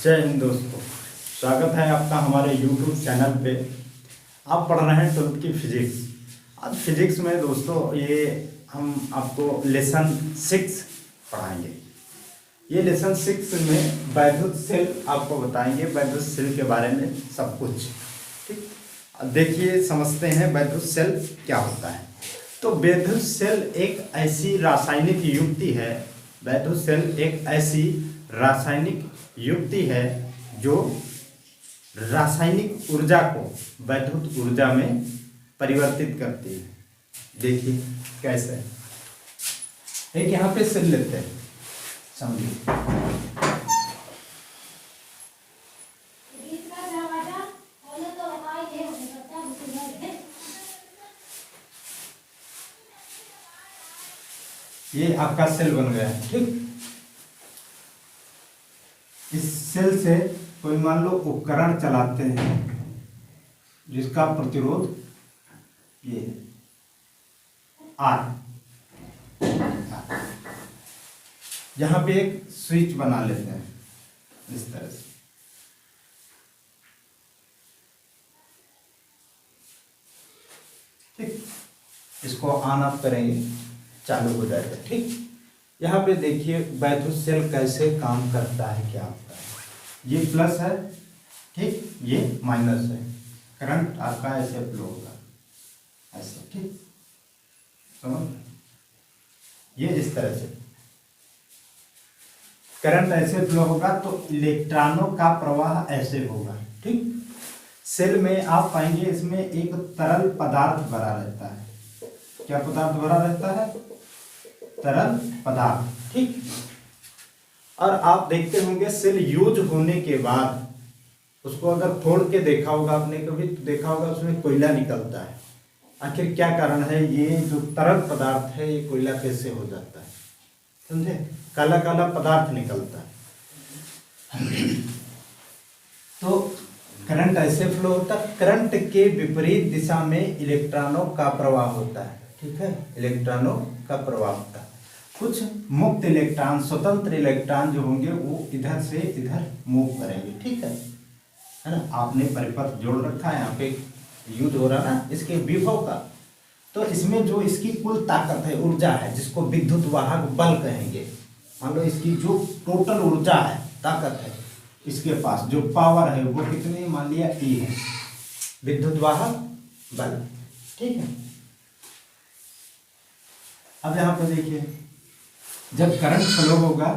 जय हिंद दोस्तों, स्वागत है आपका हमारे YouTube चैनल पे। आप पढ़ रहे हैं 12th की फिजिक्स। आज फिजिक्स में दोस्तों ये हम आपको लेसन 6 पढ़ाएंगे। ये लेसन 6 में वैद्युत सेल आपको बताएंगे, वैद्युत सेल के बारे में सब कुछ। ठीक, देखिए समझते हैं वैद्युत सेल क्या होता है। तो वैद्युत सेल एक ऐसी रासायनिक युक्ति है, वैद्युत सेल एक ऐसी रासायनिक युक्ति है जो रासायनिक ऊर्जा को वैद्युत ऊर्जा में परिवर्तित करती है। देखिए कैसे, एक यहाँ पे सेल लेते हैं, समझिए। ये आपका सेल बन गया है। ठीक, इस सेल से कोई मान लो उपकरण चलाते हैं जिसका प्रतिरोध ये R, यहां पे एक स्विच बना लेते हैं इस तरह से। ठीक, इसको ऑन ऑफ करेंगे, चालू हो जाएगा। ठीक, यहाँ पे देखिए वैद्युत सेल कैसे काम करता है, क्या होता है। ये प्लस है, ठीक, ये माइनस है। करंट आपका ऐसे फ्लो होगा, ऐसे। ठीक, समझ, ये इस तरह से करंट ऐसे फ्लो होगा तो इलेक्ट्रॉनों का प्रवाह ऐसे होगा। ठीक, सेल में आप पाएंगे इसमें एक तरल पदार्थ भरा रहता है। क्या पदार्थ भरा रहता है? तरल पदार्थ। ठीक, और आप देखते होंगे सेल यूज होने के बाद उसको अगर फोड़ के देखा होगा आपने कभी, तो देखा होगा उसमें कोयला निकलता है। आखिर क्या कारण है? ये जो तरल पदार्थ है ये कोयला कैसे हो जाता है, समझे? काला काला पदार्थ निकलता है। तो करंट ऐसे फ्लो होता है। करंट के विपरीत दिशा में इलेक्ट्रॉनों का प्रवाह होता है। ठीक है, इलेक्ट्रॉनों का प्रवाह होता है। कुछ मुक्त इलेक्ट्रॉन, स्वतंत्र इलेक्ट्रॉन जो होंगे वो इधर से इधर मूव करेंगे। ठीक है ना? आपने परिपथ जोड़ रखा है, यहाँ पे यूज हो रहा ना इसके विभव का। तो इसमें जो इसकी कुल ताकत है, ऊर्जा है, जिसको विद्युत वाहक बल कहेंगे। मान लो इसकी जो टोटल ऊर्जा है, ताकत है, इसके पास जो पावर है वो कितनी, मान लिया E है, विद्युत वाहक बल। ठीक है, अब यहाँ पर देखिए जब करंट फ्लो होगा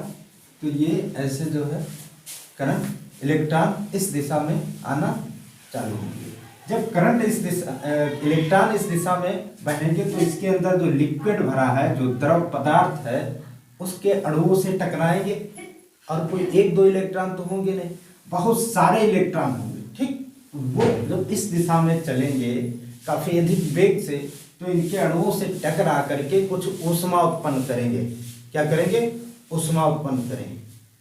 तो ये ऐसे जो है करंट, इलेक्ट्रॉन इस दिशा में आना चालू होंगे। जब करंट इस दिशा, इलेक्ट्रॉन इस दिशा में बहेंगे तो इसके अंदर जो लिक्विड भरा है, जो द्रव पदार्थ है, उसके अणुओं से टकराएंगे। और कोई एक दो इलेक्ट्रॉन तो होंगे नहीं, बहुत सारे इलेक्ट्रॉन होंगे। ठीक, वो जब इस दिशा में चलेंगे काफी अधिक वेग से, तो इनके अणुओं से टकरा करके कुछ ऊष्मा उत्पन्न करेंगे। क्या करेंगे? ऊष्मा उत्पन्न करेंगे।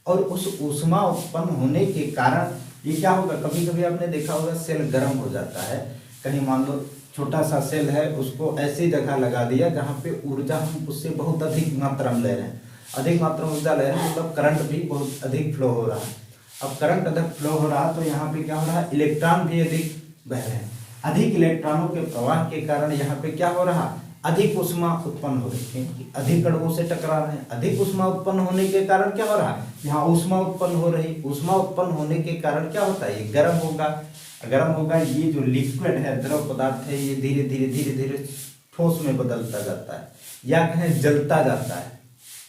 और उस ऊष्मा उत्पन्न होने के कारण ये क्या होगा, कभी कभी आपने देखा होगा सेल गर्म हो जाता है। कहीं मान लो छोटा सा सेल है, उसको ऐसी जगह लगा दिया जहाँ पे ऊर्जा हम उससे बहुत अधिक मात्रा में ले रहे हैं, अधिक मात्रा में ऊर्जा ले रहे हैं, मतलब करंट भी बहुत अधिक फ्लो हो रहा है। अब करंट अधिक फ्लो हो रहा है तो यहाँ पे क्या हो रहा है, इलेक्ट्रॉन भी अधिक बह रहे हैं। अधिक इलेक्ट्रॉनों के प्रवाह के कारण यहाँ पे क्या हो रहा, अधिक ऊष्मा उत्पन्न हो रही है, अधिक अणुओं से टकरा रहे हैं। अधिक ऊष्मा उत्पन्न होने के कारण क्या हो रहा है, यहाँ ऊष्मा उत्पन्न हो रही। ऊष्मा उत्पन्न होने के कारण क्या होता है, ये गर्म होगा। गर्म होगा, ये जो लिक्विड है, द्रव पदार्थ है, ये धीरे धीरे धीरे धीरे ठोस में बदलता जाता है, या कहें जलता जाता है।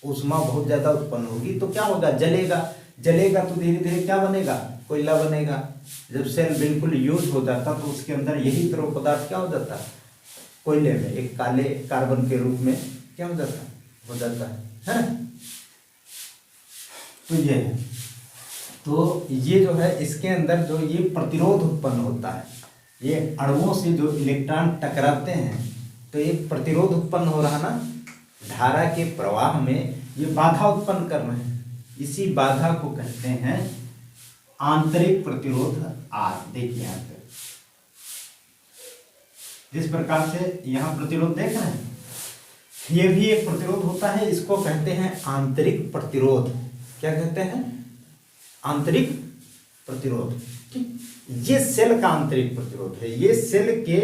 ऊष्मा बहुत ज्यादा उत्पन्न होगी तो क्या होगा, जलेगा। जलेगा तो धीरे धीरे क्या बनेगा, कोयला बनेगा। जब सेल बिल्कुल यूज हो जाता तो उसके अंदर यही द्रव पदार्थ क्या हो जाता, कोयले में एक काले कार्बन के रूप में क्या हो जाता है ना? तो ये है, तो ये जो है इसके अंदर जो ये प्रतिरोध उत्पन्न होता है, ये अणुओं से जो इलेक्ट्रॉन टकराते हैं तो एक प्रतिरोध उत्पन्न हो रहा ना, धारा के प्रवाह में ये बाधा उत्पन्न कर रहे हैं। इसी बाधा को कहते हैं आंतरिक प्रतिरोध R। देखिए यहाँ पे जिस प्रकार से यहाँ प्रतिरोध देख रहे हैं, ये भी एक प्रतिरोध होता है, इसको कहते हैं आंतरिक प्रतिरोध। क्या कहते हैं? आंतरिक प्रतिरोध, ठीक, ये सेल का आंतरिक प्रतिरोध है, ये सेल के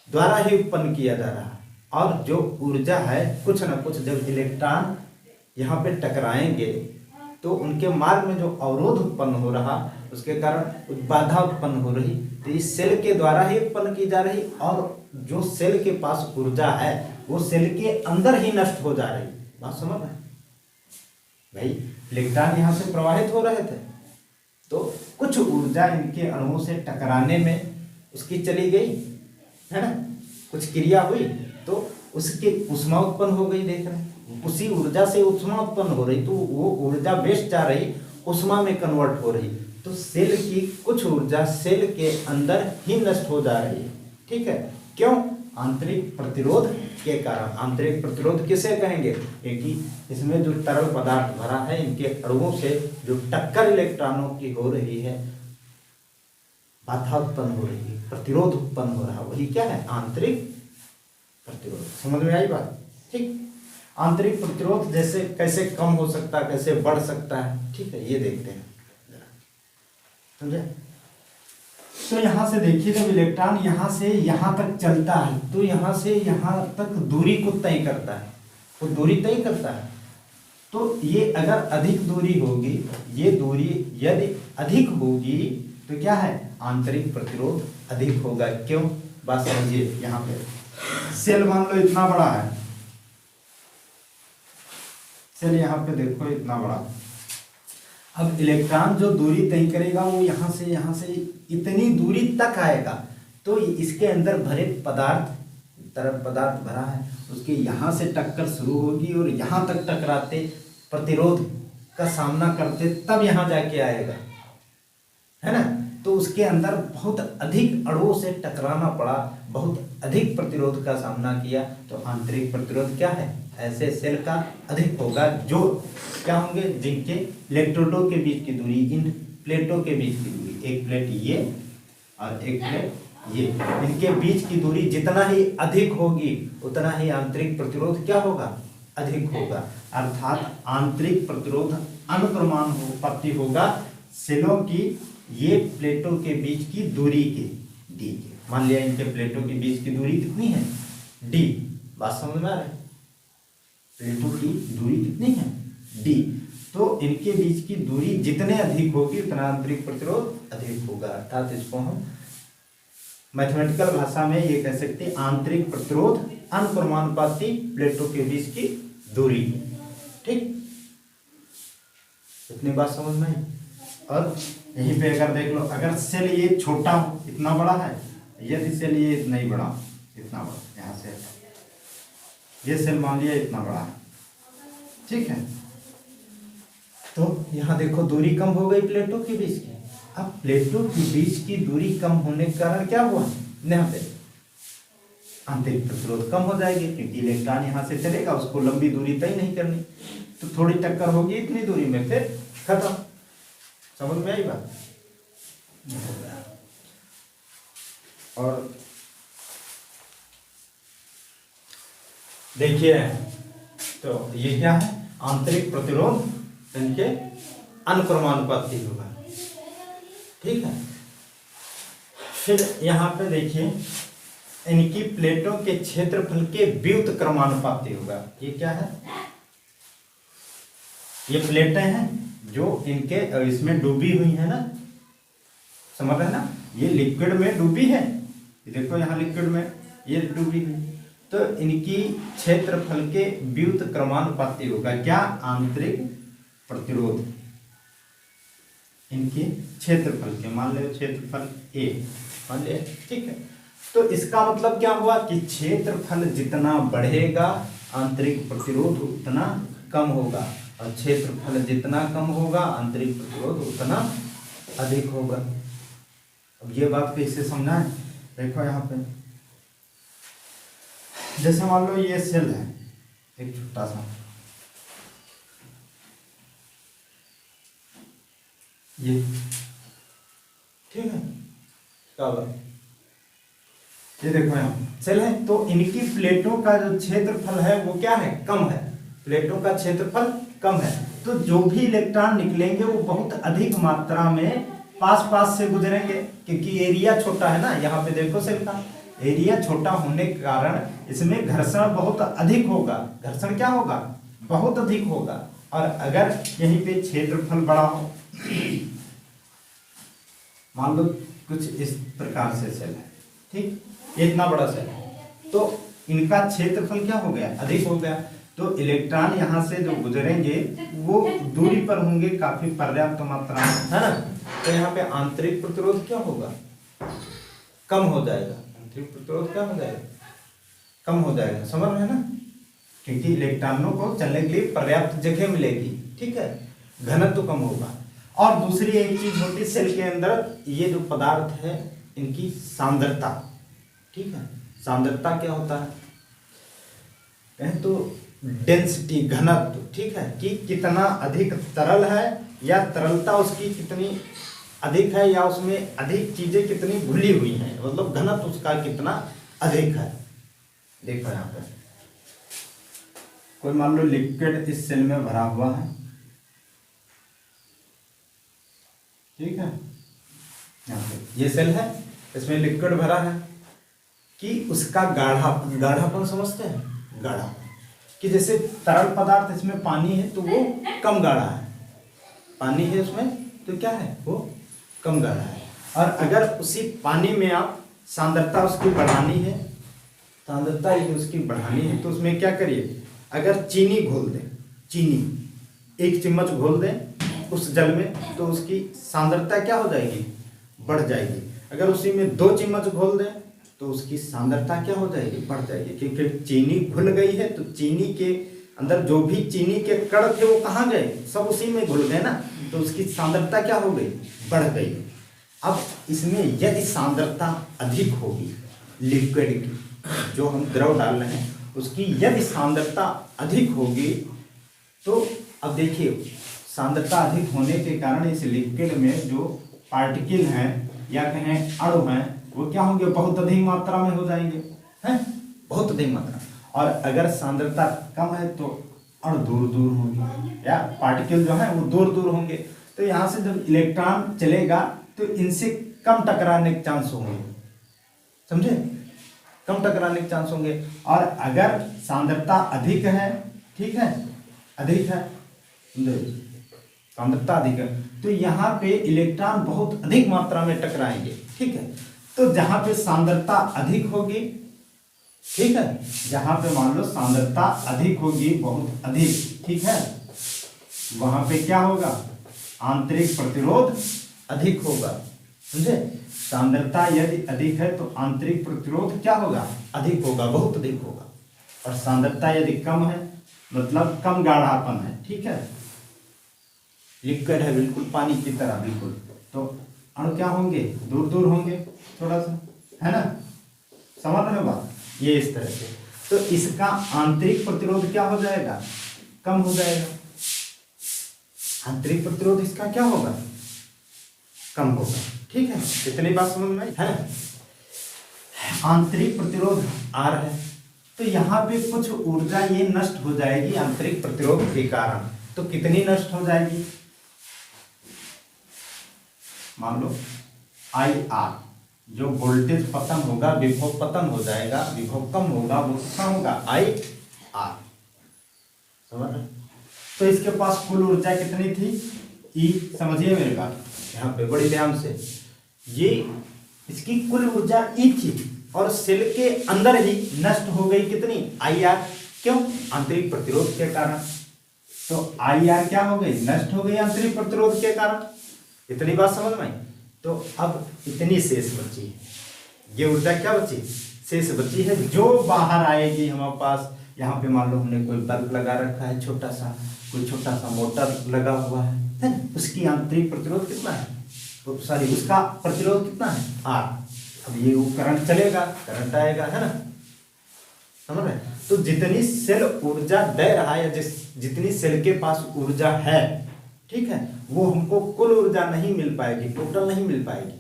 द्वारा ही उत्पन्न किया जा रहा है। और जो ऊर्जा है कुछ ना कुछ, जब इलेक्ट्रॉन यहाँ पे टकराएंगे तो उनके मार्ग में जो अवरोध उत्पन्न हो रहा, उसके कारण बाधा उत्पन्न हो रही, तो इस सेल के द्वारा ही उत्पन्न की जा रही, और जो सेल के पास ऊर्जा है वो सेल के अंदर ही नष्ट हो जा रही। बात समझ रहे भाई, इलेक्ट्रॉन यहाँ से प्रवाहित हो रहे थे तो कुछ ऊर्जा इनके अणुओं से टकराने में उसकी चली गई है ना, कुछ क्रिया हुई तो उसके ऊष्मा उत्पन्न हो गई, देख रहे हैं, उसी ऊर्जा से ऊष्मा उत्पन्न हो रही, तो वो ऊर्जा वेस्ट जा रही, ऊष्मा में कन्वर्ट हो रही, तो सेल की कुछ ऊर्जा सेल के अंदर ही नष्ट हो जा रही है, ठीक है। क्यों? आंतरिक प्रतिरोध के कारण। आंतरिक प्रतिरोध किसे कहेंगे? क्योंकि इसमें जो तरल पदार्थ भरा है, इनके अणुओं से जो टक्कर इलेक्ट्रॉनों की हो रही है, बाधा उत्पन्न हो रही है, प्रतिरोध उत्पन्न हो रहा है, वही क्या है? आंतरिक प्रतिरोध। समझ में आई बात? ठीक। आंतरिक प्रतिरोध जैसे कैसे कम हो सकता है, कैसे बढ़ सकता है, ठीक है, ये देखते हैं, समझे? तो यहाँ से देखिए, जब इलेक्ट्रॉन यहाँ से यहाँ तक चलता है तो यहाँ से यहाँ तक दूरी को तय करता है, वो दूरी तय करता है, तो ये अगर अधिक दूरी होगी, ये दूरी यदि अधिक होगी तो क्या है? आंतरिक प्रतिरोध अधिक होगा। क्यों? बात समझिए। यहाँ पे सेल मान लो इतना बड़ा है, सेल यहाँ पे देखो इतना बड़ा, अब इलेक्ट्रॉन जो दूरी तय करेगा वो यहाँ से इतनी दूरी तक आएगा, तो इसके अंदर भरे पदार्थ, तरल पदार्थ भरा है, उसके यहाँ से टक्कर शुरू होगी और यहाँ तक टकराते, प्रतिरोध का सामना करते, तब यहाँ जाके आएगा, है ना। तो उसके अंदर बहुत अधिक अणुओं से टकराना पड़ा, बहुत अधिक प्रतिरोध का सामना किया, तो आंतरिक प्रतिरोध क्या है? ऐसे सेल का अधिक होगा, जो क्या होंगे? जिनके इलेक्ट्रोडों के बीच की दूरी, इन प्लेटों के बीच की दूरी, एक प्लेट ये और एक प्लेट ये, इनके बीच की दूरी जितना ही अधिक होगी उतना ही आंतरिक प्रतिरोध क्या होगा? अधिक होगा। अर्थात आंतरिक प्रतिरोध अनुक्रमानुपाती होगा सेलों की ये प्लेटों के बीच की दूरी के डी के। मान लिया इनके प्लेटों के बीच की दूरी कितनी है? डी। बात समझ में आ रहा है? प्लेटों की दूरी कितनी है? डी। तो इनके बीच की दूरी जितने अधिक होगी उतना आंतरिक प्रतिरोध अधिक होगा। अर्थात इसको हम मैथमेटिकल भाषा में ये कह सकते हैं, आंतरिक प्रतिरोध अनुक्रमानुपाती प्लेटों के बीच की दूरी। ठीक, इतनी बात समझ में आई। और यहीं पे अगर देख लो, अगर सेल ये छोटा हो, इतना बड़ा है, यदि सेल ये नहीं बड़ा, इतना बड़ा, यहाँ से ये सेल मान लिया इतना बड़ा है, ठीक है, तो यहाँ देखो दूरी कम हो गई प्लेटों के बीच की। अब प्लेटों के बीच की दूरी कम होने के कारण क्या हुआ? यहाँ पे आंतरिक प्रतिरोध कम हो जाएगी, क्योंकि इलेक्ट्रॉन यहाँ से चलेगा, उसको लंबी दूरी तय नहीं करनी, तो थोड़ी टक्कर होगी इतनी दूरी में, फिर खत्म। समझ में आई बात? और देखिए, तो ये क्या है? आंतरिक प्रतिरोध इनके अनुक्रमानुपाती होगा, ठीक है। फिर यहाँ पे देखिए, इनकी प्लेटों के क्षेत्रफल के व्युत क्रमानुपाती होगा। ये क्या है? ये प्लेटें हैं जो इनके इसमें डूबी हुई है ना, समझ रहे हैं ना, ये लिक्विड में डूबी है, ये देखो यहाँ लिक्विड में ये डूबी हुई, तो इनकी क्षेत्रफल के व्युत क्रमानुपाती होगा क्या? आंतरिक प्रतिरोध इनके क्षेत्रफल के, मान लो क्षेत्रफल ए मान ले, ठीक है। तो इसका मतलब क्या हुआ कि क्षेत्रफल जितना बढ़ेगा आंतरिक प्रतिरोध उतना कम होगा, और क्षेत्रफल जितना कम होगा आंतरिक प्रतिरोध उतना अधिक होगा। अब ये बात कैसे समझना है? देखो यहाँ पे, जैसे मान लो ये सेल है एक छोटा सा, ये ठीक है, क्या बात, ये देखो यहाँ सेल है, तो इनकी प्लेटों का जो क्षेत्रफल है वो क्या है? कम है, प्लेटों का क्षेत्रफल कम है, तो जो भी इलेक्ट्रॉन निकलेंगे वो बहुत अधिक मात्रा में पास से गुजरेंगे, क्योंकि एरिया छोटा है ना। यहाँ पे देखो सेल का एरिया छोटा होने के कारण इसमें घर्षण बहुत अधिक होगा। घर्षण क्या होगा? बहुत अधिक होगा। और अगर यहीं पे क्षेत्रफल बड़ा हो, मान लो कुछ इस प्रकार से सेल है, ठीक, ये इतना बड़ा सेल है, तो इनका क्षेत्रफल क्या हो गया? अधिक हो गया। तो इलेक्ट्रॉन यहाँ से जो गुजरेंगे वो दूरी पर होंगे काफी पर्याप्त मात्रा में, है ना। तो यहाँ पे आंतरिक प्रतिरोध क्या होगा? कम हो जाएगा। आंतरिक प्रतिरोध क्या हो जाएगा? कम हो जाएगा। समझ रहे हैं ना, क्योंकि इलेक्ट्रॉनों को चलने के लिए पर्याप्त जगह मिलेगी, ठीक है, घनत्व तो कम होगा। और दूसरी एक चीज होती सेल के अंदर, ये जो पदार्थ है इनकी सांद्रता, ठीक है। सांद्रता क्या होता है? कहें तो डेंसिटी, घनत्व, ठीक है, कि कितना अधिक तरल है या तरलता उसकी कितनी अधिक है, या उसमें अधिक चीजें कितनी घुली हुई हैं, मतलब घनत्व उसका कितना अधिक है। देखो यहाँ पे कोई मान लो लिक्विड इस सेल में भरा हुआ है, ठीक है, यहाँ पे ये सेल है, इसमें लिक्विड भरा है, कि उसका गाढ़ापन समझते हैं? गाढ़ा, कि जैसे तरल पदार्थ इसमें पानी है तो वो कम गाढ़ा है, पानी है उसमें तो क्या है? वो कम गाढ़ा है। और अगर उसी पानी में आप सांद्रता उसकी बढ़ानी है, सांद्रता यदि उसकी बढ़ानी है, तो उसमें क्या करिए? अगर चीनी घोल दें, चीनी 1 चम्मच घोल दें उस जल में, तो उसकी सांद्रता क्या हो जाएगी? बढ़ जाएगी। अगर उसी में 2 चम्मच घोल दें तो उसकी सांद्रता क्या हो जाएगी? बढ़ जाएगी, क्योंकि चीनी घुल गई है। तो चीनी के अंदर जो भी चीनी के कण थे वो कहाँ गए? सब उसी में घुल गए ना, तो उसकी सांद्रता क्या हो गई? बढ़ गई। अब इसमें यदि सांद्रता अधिक होगी लिक्विड की, जो हम द्रव डाल रहे हैं उसकी यदि सांद्रता अधिक होगी, तो अब देखिए सांद्रता अधिक होने के कारण इस लिक्विड में जो पार्टिकल हैं या कहें अणु हैं, वो क्या होंगे? बहुत अधिक मात्रा में हो जाएंगे, हैं, बहुत अधिक मात्रा। और अगर सांद्रता कम है तो अणु दूर दूर होंगे, या पार्टिकल जो है वो दूर दूर होंगे। तो यहाँ से जब इलेक्ट्रॉन चलेगा तो इनसे कम टकराने के चांस होंगे, समझे? कम टकराने के चांस होंगे। और अगर सांद्रता अधिक है, ठीक है, अधिक है, सांद्रता अधिक है, तो यहाँ पे इलेक्ट्रॉन बहुत अधिक मात्रा में टकराएंगे, ठीक है। तो जहां पे सांद्रता अधिक होगी, ठीक है, जहां पे मान लो सांद्रता अधिक होगी, बहुत अधिक, ठीक है, वहां पे क्या होगा? आंतरिक प्रतिरोध अधिक होगा, समझे? सांद्रता यदि अधिक है तो आंतरिक प्रतिरोध क्या होगा? अधिक होगा, बहुत अधिक होगा। और सांद्रता यदि कम है मतलब कम गाढ़ापन है, ठीक है, लिक्विड है बिल्कुल पानी की तरह बिल्कुल, तो अणु क्या होंगे? दूर दूर होंगे थोड़ा सा, है ना। समझ रहे हो बात? ये इस तरह से, तो इसका आंतरिक प्रतिरोध क्या हो जाएगा? कम हो जाएगा। आंतरिक प्रतिरोध इसका क्या होगा? कम होगा, ठीक है। इतनी बात समझ में आई है ना। आंतरिक प्रतिरोध R है, तो यहाँ पे कुछ ऊर्जा ये नष्ट हो जाएगी आंतरिक प्रतिरोध के कारण। तो कितनी नष्ट हो जाएगी? मान लो IR, जो वोल्टेज पतन होगा, विभव पतन हो जाएगा, विभव कम होगा, वो कितना होगा? IR, समझ रहे? तो इसके पास कुल ऊर्जा कितनी थी? E, समझिए मेरे बात यहाँ पे बड़ी ध्यान से, ये इसकी कुल ऊर्जा E थी और सेल के अंदर ही नष्ट हो गई कितनी? IR। क्यों? आंतरिक प्रतिरोध के कारण। तो IR क्या हो गई? नष्ट हो गई आंतरिक प्रतिरोध के कारण। इतनी बात समझ में आई? तो अब इतनी शेष बची है, ये ऊर्जा क्या बची? शेष बची है, जो बाहर आएगी हमारे पास। यहाँ पे मान लो हमने कोई बल्ब लगा रखा है छोटा सा, कोई छोटा सा मोटर लगा हुआ है ना, उसकी आंतरिक प्रतिरोध कितना है? तो सॉरी, उसका प्रतिरोध कितना है? R। अब ये वो करंट चलेगा, करंट आएगा, है ना, समझ रहे? तो जितनी सेल ऊर्जा दे रहा है, या जितनी सेल के पास ऊर्जा है, ठीक है, वो हमको कुल ऊर्जा नहीं मिल पाएगी, टोटल नहीं मिल पाएगी,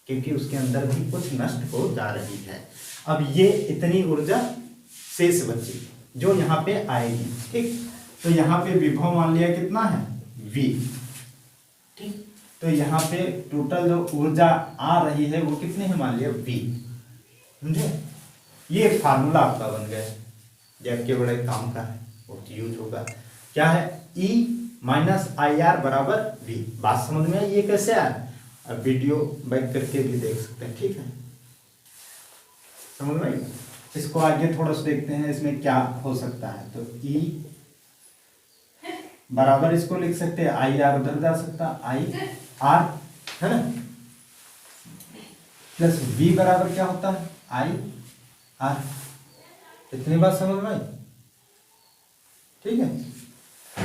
क्योंकि उसके अंदर भी कुछ नष्ट हो जा रही है। अब ये इतनी ऊर्जा शेष बची जो यहाँ पे आएगी, ठीक। तो यहाँ पे विभव मान लिया कितना है V, ठीक। तो यहाँ पे टोटल जो ऊर्जा आ रही है वो कितनी है मान लिया V, समझे। ये एक फार्मूला आपका बन गया है, ये आपके बड़े काम का है, बहुत यूज होगा। क्या है E माइनस आई आर बराबर V। बात समझ में आई ये कैसे आया, अब वीडियो बैक करके भी देख सकते हैं, ठीक है, समझ में आई। इसको आगे थोड़ा सा देखते हैं इसमें क्या हो सकता है। तो E बराबर इसको लिख सकते हैं आई आर, उधर जा सकता आई आर है ना, प्लस V बराबर क्या होता है आई आर। इतनी बात समझ में आई, ठीक है।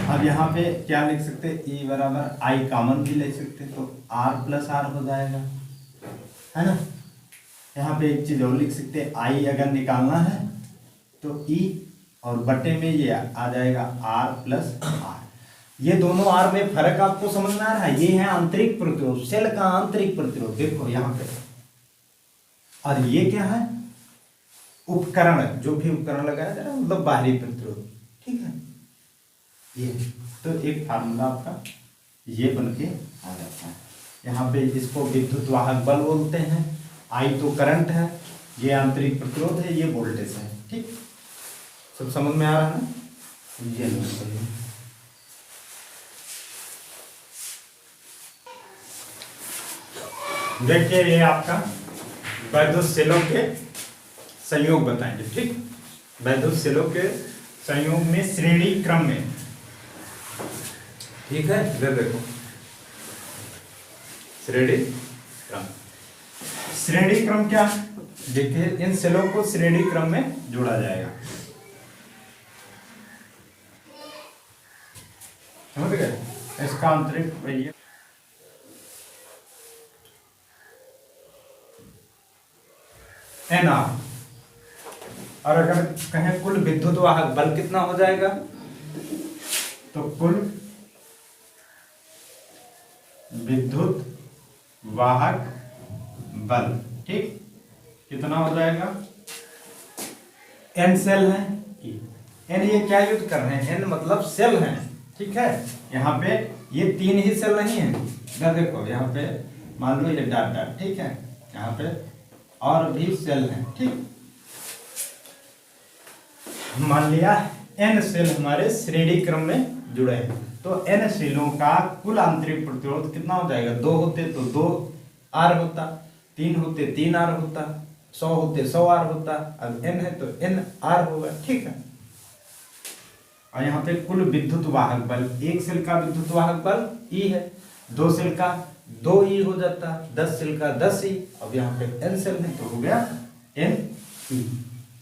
अब यहाँ पे क्या लिख सकते हैं, E बराबर आई कॉमन भी ले सकते हैं, तो R प्लस आर हो जाएगा, है ना। यहाँ पे एक चीज और लिख सकते हैं, आई अगर निकालना है तो E और बटे में ये आ जाएगा R प्लस आर। ये दोनों R में फर्क आपको समझ में आ रहा है, ये है आंतरिक प्रतिरोध, सेल का आंतरिक प्रतिरोध, देखो यहाँ पे। और ये क्या है, उपकरण, जो भी उपकरण लगाया जा रहा है मतलब बाहरी प्रतिरोध, ठीक है। ये तो एक फार्मूला आपका ये बन के आ जाता है। यहाँ पे इसको विद्युत वाहक बल बोलते हैं, आई तो करंट है, ये आंतरिक प्रतिरोध है, ये वोल्टेज है, ठीक। सब समझ में आ रहा है ना, ये देखिए ये आपका वैद्युत सेलों के संयोग बताएंगे, ठीक। वैद्युत सेलों के संयोग में श्रेणी क्रम में, ठीक है। इधर देखो श्रेणी क्रम, श्रेणी क्रम क्या, देखिए इन सेलों को श्रेणी क्रम में जोड़ा जाएगा, समझ गए। इसका आंतरिक वही NR, और अगर कहें कुल विद्युत वाहक बल कितना हो जाएगा, तो कुल विद्युत वाहक बल, ठीक, कितना हो जाएगा, N सेल है, N ये क्या यूज कर रहे हैं, N मतलब सेल है, ठीक है। यहाँ पे ये तीन ही सेल नहीं है, इधर देखो यहाँ पे मान लो ये डॉट डॉट, ठीक है, यहाँ पे और भी सेल हैं, ठीक। मान लिया N सेल हमारे श्रेणी क्रम में जुड़े हैं, तो N सेलों का कुल आंतरिक प्रतिरोध कितना हो जाएगा, 2 होते तो 2 R होता, 3 होते 3 R होता, 100 होते 100 R होता, अब N है तो N R होगा, ठीक है। और यहाँ पे कुल विद्युत वाहक बल, एक सेल का विद्युत वाहक बल E है, 2 सेल का 2E हो जाता, 10 सेल का 10E, अब यहाँ पे N सेल है तो हो गया NE,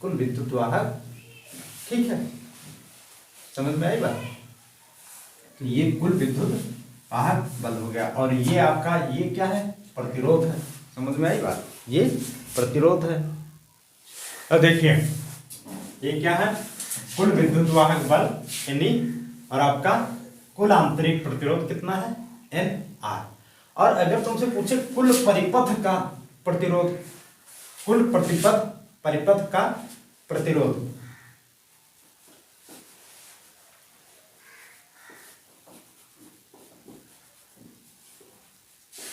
कुल विद्युत वाहक, ठीक है। समझ में आई बात, तो ये कुल विद्युत वाहक बल हो गया। और ये आपका ये क्या है, प्रतिरोध है, समझ में आई बात, ये प्रतिरोध है। अब देखिए ये क्या है, कुल विद्युत वाहक बल NE, और आपका कुल आंतरिक प्रतिरोध कितना है NR। और अगर तुमसे पूछे कुल परिपथ का प्रतिरोध, कुल परिपथ का प्रतिरोध,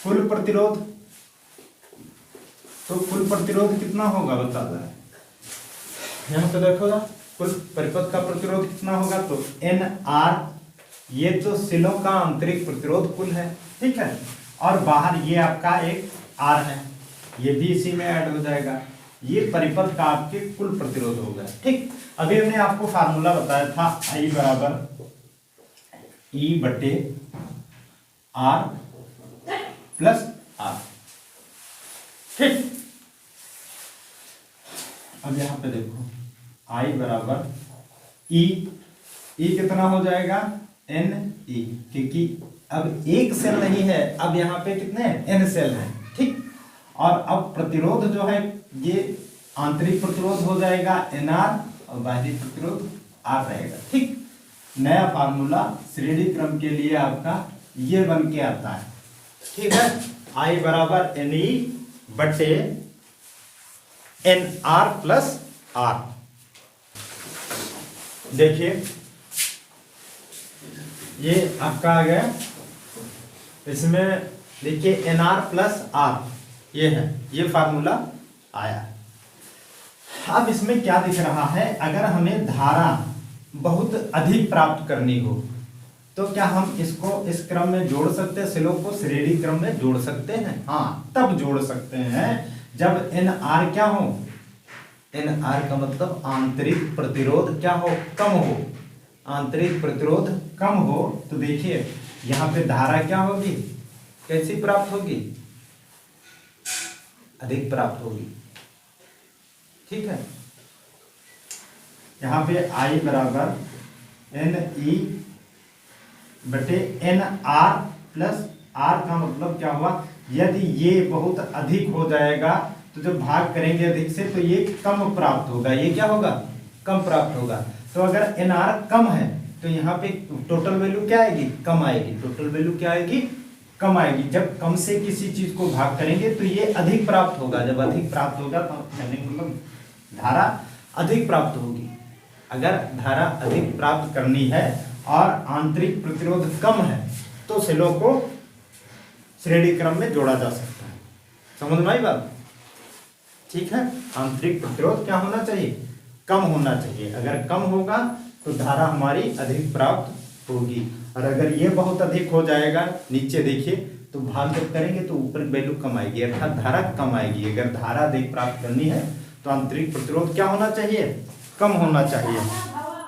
कुल प्रतिरोध, तो कुल प्रतिरोध कितना होगा बता रहा है, यहाँ पे देखो ना, कुल परिपथ का प्रतिरोध कितना होगा, तो NR, ये तो सेलों का आंतरिक प्रतिरोध कुल है, ठीक है। और बाहर ये आपका एक R है, ये भी इसी में ऐड हो जाएगा, ये परिपथ का आपके कुल प्रतिरोध होगा, ठीक। अभी हमने आपको फार्मूला बताया था, I बराबर E बटे R प्लस R, ठीक। अब यहाँ पे देखो I बराबर E कितना हो जाएगा NE, क्योंकि अब एक सेल नहीं है, अब यहाँ पे कितने N सेल हैं, ठीक। और अब प्रतिरोध जो है ये आंतरिक प्रतिरोध हो जाएगा NR, और बाहरी प्रतिरोध R रहेगा, ठीक। नया फार्मूला श्रेणी क्रम के लिए आपका ये बन के आता है, ठीक है। I बराबर NE बटे NR प्लस R। देखिए ये आपका आ गया, इसमें देखिए NR प्लस R ये है, ये फार्मूला आया। अब इसमें क्या दिख रहा है, अगर हमें धारा बहुत अधिक प्राप्त करनी हो तो क्या हम इसको इस क्रम में जोड़ सकते हैं, स्लोप को श्रेणी क्रम में जोड़ सकते हैं? हाँ, तब जोड़ सकते हैं जब NR क्या हो, NR का मतलब आंतरिक प्रतिरोध क्या हो, कम हो। आंतरिक प्रतिरोध कम हो तो देखिए यहां पे धारा क्या होगी, कैसी प्राप्त होगी, अधिक प्राप्त होगी। ठीक है, यहां पे I बराबर NE बटे NR प्लस R का मतलब क्या हुआ, यदि ये बहुत अधिक हो जाएगा तो जब भाग करेंगे अधिक से तो ये कम प्राप्त होगा, ये क्या होगा, कम प्राप्त होगा। तो अगर NR कम है तो यहाँ पे टोटल वैल्यू क्या आएगी, कम आएगी। टोटल वैल्यू क्या आएगी, कम आएगी। जब कम से किसी चीज को भाग करेंगे तो ये अधिक प्राप्त होगा, जब अधिक प्राप्त होगा तो मतलब धारा अधिक प्राप्त होगी। अगर धारा अधिक प्राप्त करनी है और आंतरिक प्रतिरोध कम है तो सेलों को श्रेणी क्रम में जोड़ा जा सकता है। समझ में आई बात? ठीक है, आंतरिक प्रतिरोध क्या होना चाहिए, कम होना चाहिए। अगर कम होगा तो धारा हमारी अधिक प्राप्त होगी, और अगर ये बहुत अधिक हो जाएगा, नीचे देखिए, तो भाग जब करेंगे तो ऊपर वैल्यू कम आएगी, अर्थात धारा कम आएगी। अगर धारा अधिक प्राप्त करनी है तो आंतरिक प्रतिरोध क्या होना चाहिए, कम होना चाहिए।